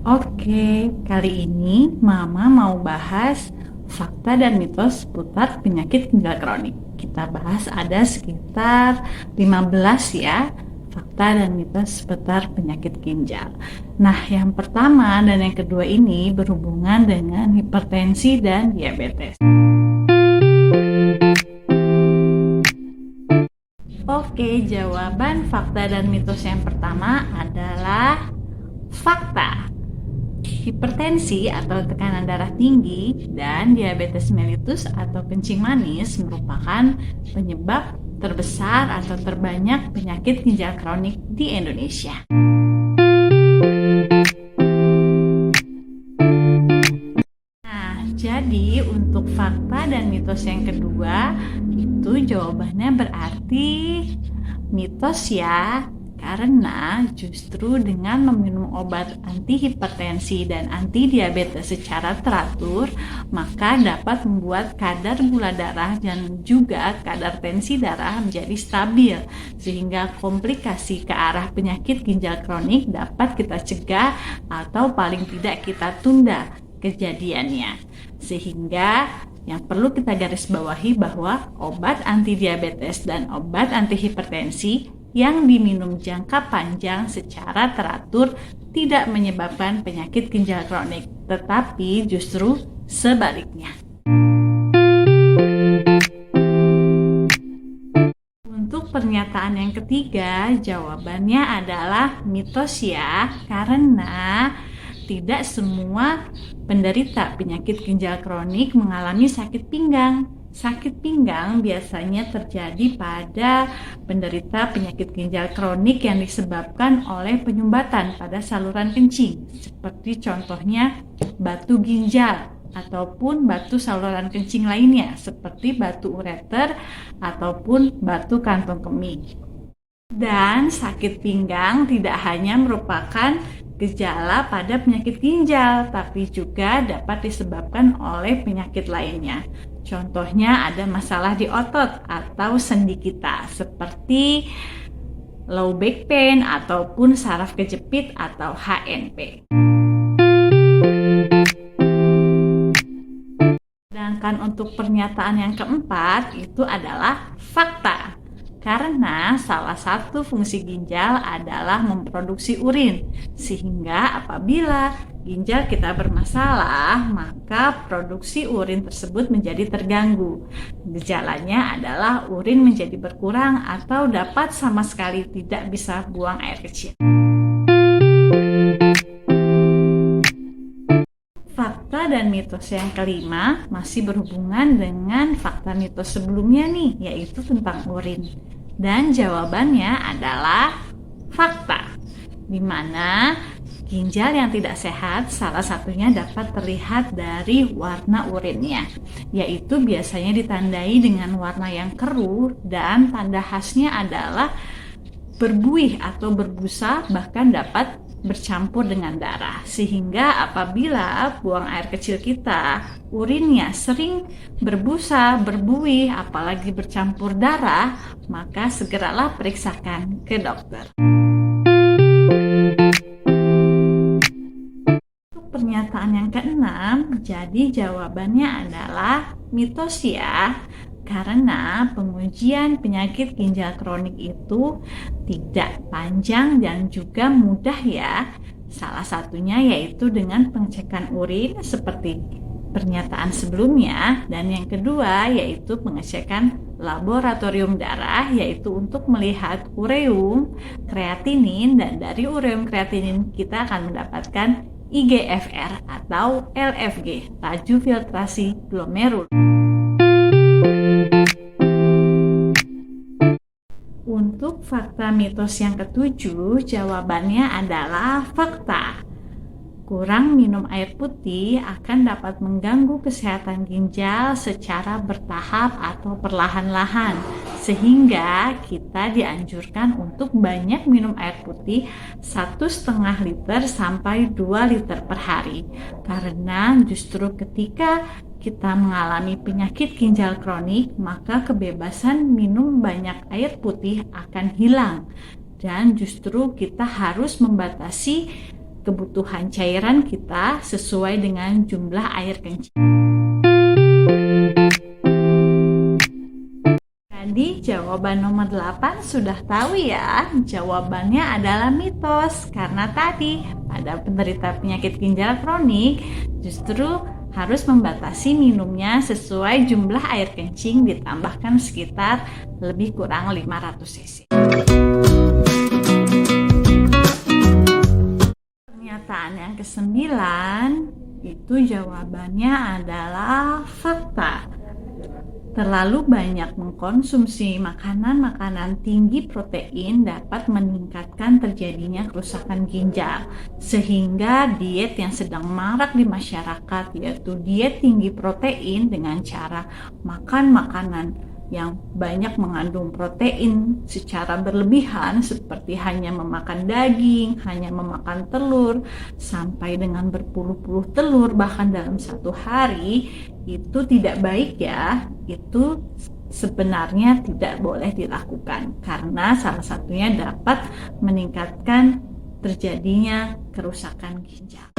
Oke, kali ini Mama mau bahas fakta dan mitos seputar penyakit ginjal kronik. Kita bahas ada sekitar 15 ya, fakta dan mitos seputar penyakit ginjal. Nah, yang pertama dan yang kedua ini berhubungan dengan hipertensi dan diabetes. Oke, jawaban fakta dan mitos yang pertama adalah fakta. Hipertensi atau tekanan darah tinggi dan diabetes mellitus atau kencing manis merupakan penyebab terbesar atau terbanyak penyakit ginjal kronik di Indonesia. Nah, jadi untuk fakta dan mitos yang kedua, itu jawabannya berarti mitos ya. Karena justru dengan meminum obat antihipertensi dan antidiabetes secara teratur, maka dapat membuat kadar gula darah dan juga kadar tensi darah menjadi stabil, sehingga komplikasi ke arah penyakit ginjal kronik dapat kita cegah atau paling tidak kita tunda kejadiannya. Sehingga yang perlu kita garis bawahi bahwa obat antidiabetes dan obat antihipertensi yang diminum jangka panjang secara teratur tidak menyebabkan penyakit ginjal kronik, tetapi justru sebaliknya. Untuk pernyataan yang ketiga, jawabannya adalah mitos ya, karena tidak semua penderita penyakit ginjal kronik mengalami sakit pinggang. Sakit pinggang biasanya terjadi pada penderita penyakit ginjal kronik yang disebabkan oleh penyumbatan pada saluran kencing, seperti contohnya batu ginjal ataupun batu saluran kencing lainnya, seperti batu ureter ataupun batu kantong kemih. Dan sakit pinggang tidak hanya merupakan gejala pada penyakit ginjal, tapi juga dapat disebabkan oleh penyakit lainnya. Contohnya ada masalah di otot atau sendi kita, seperti low back pain ataupun saraf kejepit atau HNP. Sedangkan untuk pernyataan yang keempat itu adalah fakta. Karena salah satu fungsi ginjal adalah memproduksi urin, sehingga apabila ginjal kita bermasalah, maka produksi urin tersebut menjadi terganggu. Gejalanya adalah urin menjadi berkurang atau dapat sama sekali tidak bisa buang air kecil. Fakta dan mitos yang kelima masih berhubungan dengan fakta mitos sebelumnya nih, yaitu tentang urin. Dan jawabannya adalah fakta, di mana ginjal yang tidak sehat salah satunya dapat terlihat dari warna urinnya, yaitu biasanya ditandai dengan warna yang keruh dan tanda khasnya adalah berbuih atau berbusa, bahkan dapat bercampur dengan darah. Sehingga apabila buang air kecil kita, urinnya sering berbusa, berbuih, apalagi bercampur darah, maka segeralah periksakan ke dokter. Untuk pernyataan yang keenam, jadi jawabannya adalah mitos ya. Karena pengujian penyakit ginjal kronik itu tidak panjang dan juga mudah ya. Salah satunya yaitu dengan pengecekan urin seperti pernyataan sebelumnya, dan yang kedua yaitu pengecekan laboratorium darah, yaitu untuk melihat ureum, kreatinin, dan dari ureum kreatinin kita akan mendapatkan IGFR atau LFG, laju filtrasi glomerulus. Untuk fakta mitos yang ketujuh, jawabannya adalah fakta. Kurang minum air putih akan dapat mengganggu kesehatan ginjal secara bertahap atau perlahan-lahan, sehingga kita dianjurkan untuk banyak minum air putih 1,5 liter sampai 2 liter per hari. Karena justru ketika kita mengalami penyakit ginjal kronik, maka kebebasan minum banyak air putih akan hilang, dan justru kita harus membatasi kebutuhan cairan kita sesuai dengan jumlah air kencing. Jadi jawaban nomor 8 sudah tahu ya, jawabannya adalah mitos. Karena tadi pada penderita penyakit ginjal kronik justru harus membatasi minumnya sesuai jumlah air kencing ditambahkan sekitar lebih kurang 500 cc. Pernyataan yang ke-9 itu jawabannya adalah fakta. Terlalu banyak mengkonsumsi makanan-makanan tinggi protein dapat meningkatkan terjadinya kerusakan ginjal. Sehingga diet yang sedang marak di masyarakat, yaitu diet tinggi protein dengan cara makan makanan yang banyak mengandung protein secara berlebihan, seperti hanya memakan daging, hanya memakan telur, sampai dengan berpuluh-puluh telur bahkan dalam satu hari, itu tidak baik ya. Itu sebenarnya tidak boleh dilakukan karena salah satunya dapat meningkatkan terjadinya kerusakan ginjal.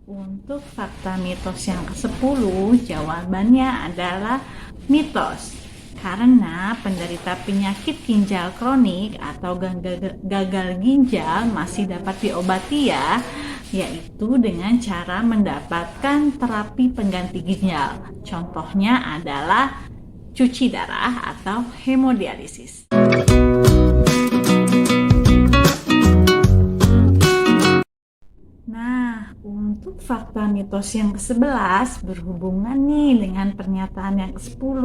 Untuk fakta mitos yang ke-10, jawabannya adalah mitos. Karena penderita penyakit ginjal kronik atau gagal ginjal masih dapat diobati ya, yaitu dengan cara mendapatkan terapi pengganti ginjal. Contohnya adalah cuci darah atau hemodialisis. Untuk fakta mitos yang ke-11 berhubungan nih dengan pernyataan yang ke-10.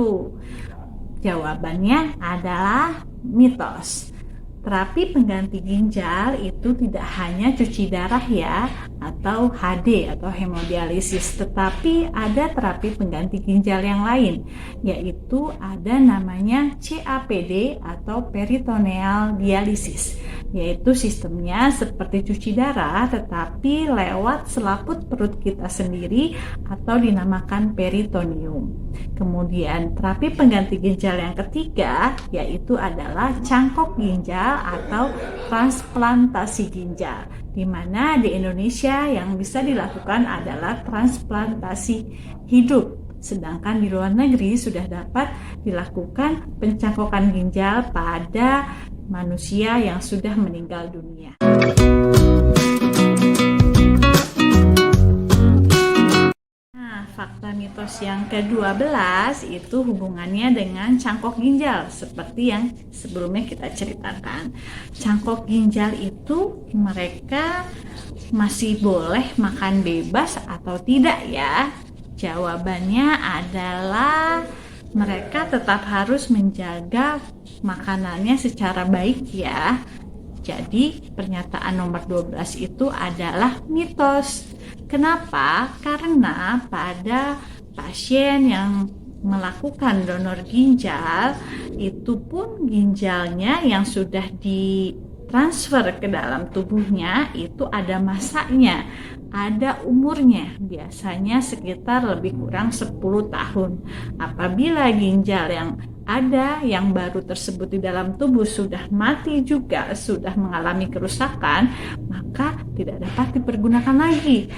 Jawabannya adalah mitos. Terapi pengganti ginjal itu tidak hanya cuci darah ya, atau HD atau hemodialisis, tetapi ada terapi pengganti ginjal yang lain, yaitu ada namanya CAPD atau peritoneal dialisis, yaitu sistemnya seperti cuci darah tetapi lewat selaput perut kita sendiri atau dinamakan peritoneum. Kemudian terapi pengganti ginjal yang ketiga yaitu adalah cangkok ginjal atau transplantasi ginjal, di mana di Indonesia yang bisa dilakukan adalah transplantasi hidup. Sedangkan di luar negeri sudah dapat dilakukan pencangkokan ginjal pada manusia yang sudah meninggal dunia. Fakta mitos yang ke-12 itu hubungannya dengan cangkok ginjal, seperti yang sebelumnya kita ceritakan. Cangkok ginjal itu mereka masih boleh makan bebas atau tidak ya? Jawabannya adalah mereka tetap harus menjaga makanannya secara baik ya. Jadi pernyataan nomor 12 itu adalah mitos. Kenapa? Karena pada pasien yang melakukan donor ginjal itu pun ginjalnya yang sudah ditransfer ke dalam tubuhnya itu ada masanya, ada umurnya, biasanya sekitar lebih kurang 10 tahun. Apabila ginjal yang ada yang baru tersebut di dalam tubuh sudah mati juga, sudah mengalami kerusakan, maka tidak dapat dipergunakan lagi.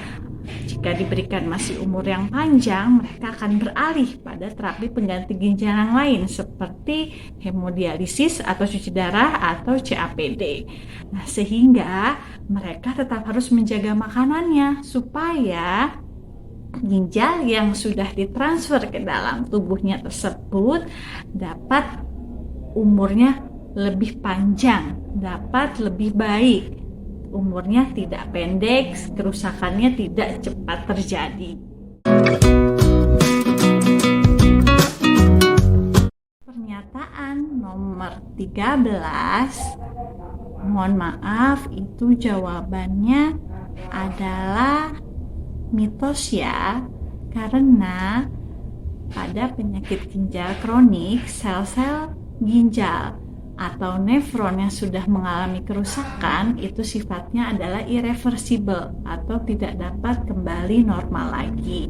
Jika diberikan masih umur yang panjang, mereka akan beralih pada terapi pengganti ginjal yang lain seperti hemodialisis atau cuci darah atau CAPD. Nah, sehingga mereka tetap harus menjaga makanannya supaya ginjal yang sudah ditransfer ke dalam tubuhnya tersebut dapat umurnya lebih panjang, dapat lebih baik, umurnya tidak pendek, kerusakannya tidak cepat terjadi. Pernyataan nomor 13, mohon maaf, itu jawabannya adalah mitos ya, karena pada penyakit ginjal kronik sel-sel ginjal atau nefron yang sudah mengalami kerusakan itu sifatnya adalah irreversible atau tidak dapat kembali normal lagi.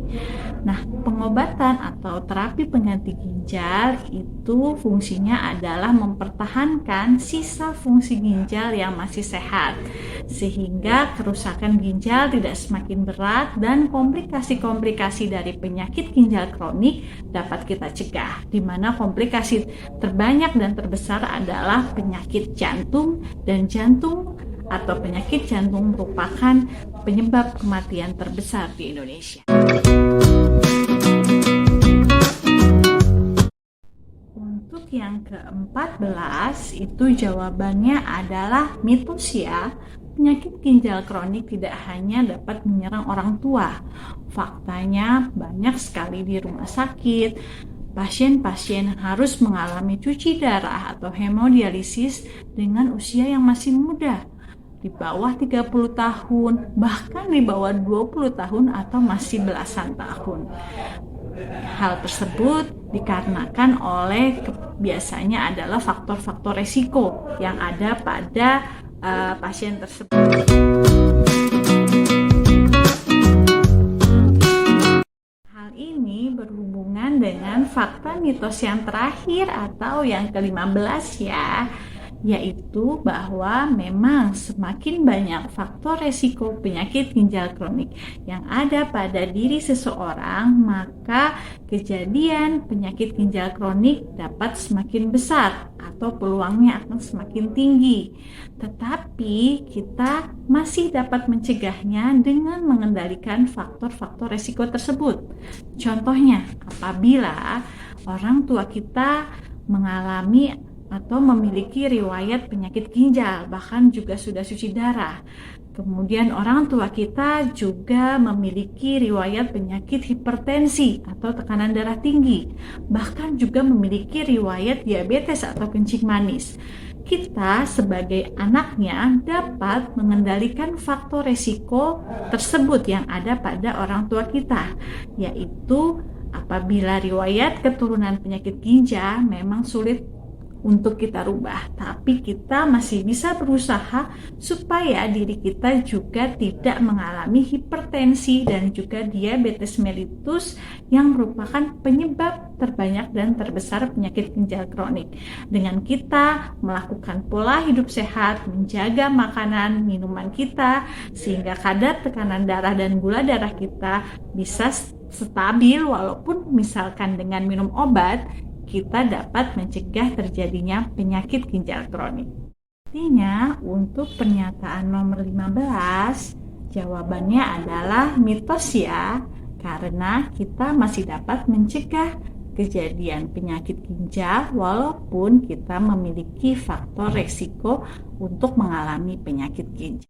Nah, pengobatan atau terapi pengganti ginjal itu fungsinya adalah mempertahankan sisa fungsi ginjal yang masih sehat, sehingga kerusakan ginjal tidak semakin berat dan komplikasi-komplikasi dari penyakit ginjal kronik dapat kita cegah, di mana komplikasi terbanyak dan terbesar adalah penyakit jantung, dan jantung atau penyakit jantung merupakan penyebab kematian terbesar di Indonesia. Untuk yang ke-14 itu jawabannya adalah mitos ya. Penyakit ginjal kronik tidak hanya dapat menyerang orang tua. Faktanya banyak sekali di rumah sakit pasien-pasien harus mengalami cuci darah atau hemodialisis dengan usia yang masih muda, di bawah 30 tahun, bahkan di bawah 20 tahun atau masih belasan tahun. Hal tersebut dikarenakan oleh biasanya adalah faktor-faktor resiko yang ada pada pasien tersebut. Ini berhubungan dengan fakta mitos yang terakhir atau yang ke-15 ya, yaitu bahwa memang semakin banyak faktor resiko penyakit ginjal kronik yang ada pada diri seseorang, maka kejadian penyakit ginjal kronik dapat semakin besar atau peluangnya akan semakin tinggi. Tetapi kita masih dapat mencegahnya dengan mengendalikan faktor-faktor resiko tersebut. Contohnya, apabila orang tua kita mengalami atau memiliki riwayat penyakit ginjal, bahkan juga sudah cuci darah. Kemudian orang tua kita juga memiliki riwayat penyakit hipertensi atau tekanan darah tinggi, bahkan juga memiliki riwayat diabetes atau kencing manis. Kita sebagai anaknya dapat mengendalikan faktor resiko tersebut yang ada pada orang tua kita, yaitu apabila riwayat keturunan penyakit ginjal memang sulit untuk kita rubah, tapi kita masih bisa berusaha supaya diri kita juga tidak mengalami hipertensi dan juga diabetes mellitus yang merupakan penyebab terbanyak dan terbesar penyakit ginjal kronik. Dengan kita melakukan pola hidup sehat, menjaga makanan, minuman kita, sehingga kadar tekanan darah dan gula darah kita bisa stabil, walaupun misalkan dengan minum obat, kita dapat mencegah terjadinya penyakit ginjal kronik. Artinya, untuk pernyataan nomor 15, jawabannya adalah mitos ya, karena kita masih dapat mencegah kejadian penyakit ginjal walaupun kita memiliki faktor resiko untuk mengalami penyakit ginjal.